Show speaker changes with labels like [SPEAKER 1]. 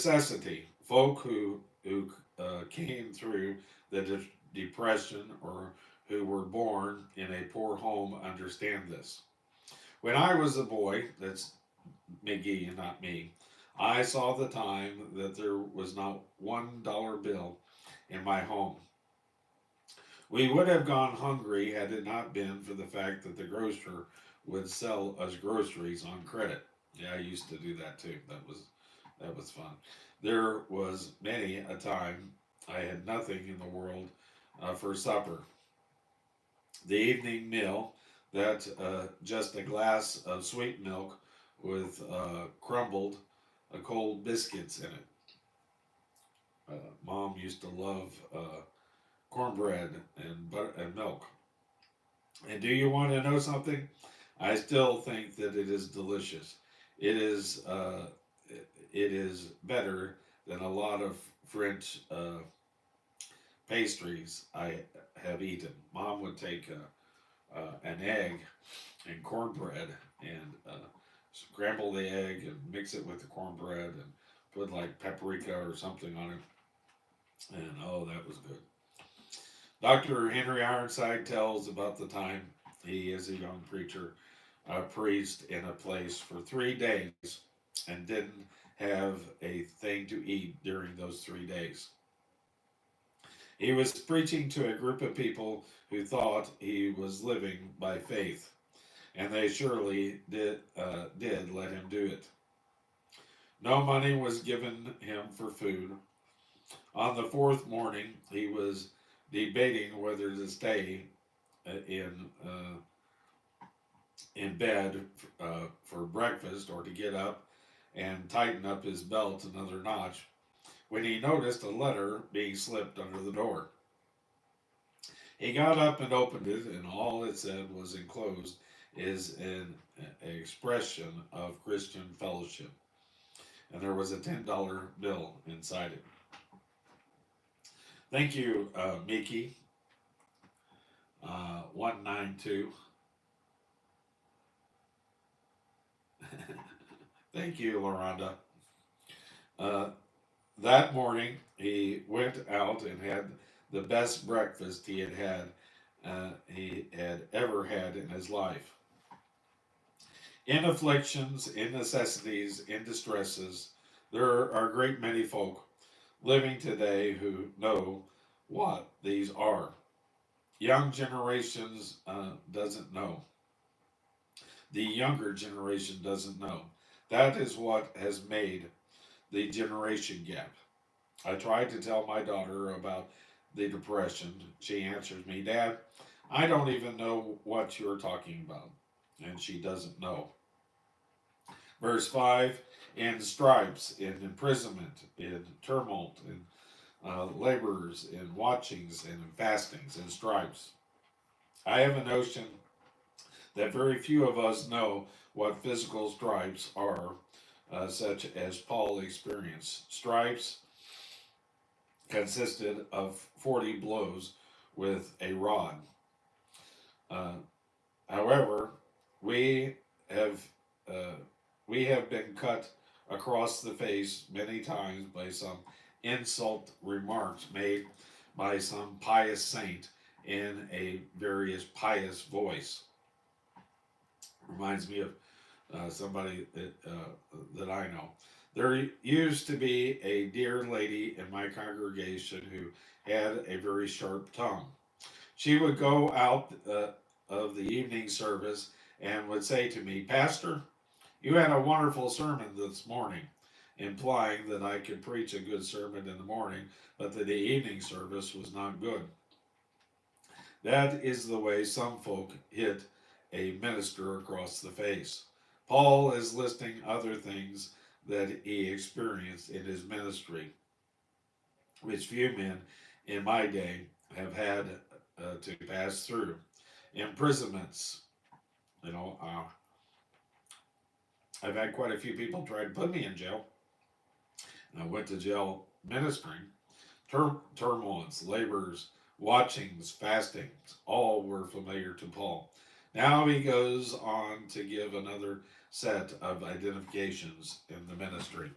[SPEAKER 1] necessity. Folk who came through the depression or who were born in a poor home understand this. When I was a boy, that's McGee and not me, I saw the time that there was not $1 bill in my home. We would have gone hungry had it not been for the fact that the grocer would sell us groceries on credit. Yeah, I used to do that too. That was fun. There was many a time I had nothing in the world for supper. The evening meal, that just a glass of sweet milk with crumbled cold biscuits in it. Mom used to love cornbread and butter and milk. And do you want to know something? I still think that it is delicious. It is it is better than a lot of French pastries I have eaten. Mom would take an egg and cornbread and scramble the egg and mix it with the cornbread and put like paprika or something on it. And oh, that was good. Dr. Henry Ironside tells about the time he, as a young preacher, preached in a place for 3 days and didn't have a thing to eat during those 3 days. He was preaching to a group of people who thought he was living by faith, and they surely did let him do it. No money was given him for food. On the fourth morning, he was debating whether to stay in bed for breakfast or to get up and tighten up his belt another notch when he noticed a letter being slipped under the door. He got up and opened it, and all it said was enclosed is an expression of Christian fellowship, and there was a $10 bill inside it. Thank you, Miki, 192. Thank you, Loranda. Uh, that morning, he went out and had the best breakfast he had ever had in his life. In afflictions, in necessities, in distresses, there are a great many folk living today who know what these are. Young generations doesn't know. The younger generation doesn't know. That is what has made the generation gap. I tried to tell my daughter about the depression. She answers me, Dad, I don't even know what you're talking about. And she doesn't know. Verse 5, in stripes, in imprisonment, in tumult, in laborers, in watchings, and in fastings, and stripes. I have a notion that very few of us know what physical stripes are, such as Paul experienced. Stripes consisted of 40 blows with a rod. Uh, However, we have uh, we have been cut across the face many times by some insult remarks made by some pious saint in a various pious voice. Reminds me of somebody that I know. There used to be a dear lady in my congregation who had a very sharp tongue. She would go out of the evening service and would say to me, Pastor, you had a wonderful sermon this morning, implying that I could preach a good sermon in the morning, but that the evening service was not good. That is the way some folk hit a minister across the face. Paul is listing other things that he experienced in his ministry, which few men in my day have had to pass through. Imprisonments, you know, I've had quite a few people try to put me in jail. And I went to jail ministering. Turmoils, labors, watchings, fastings, all were familiar to Paul. Now he goes on to give another set of identifications in the ministry.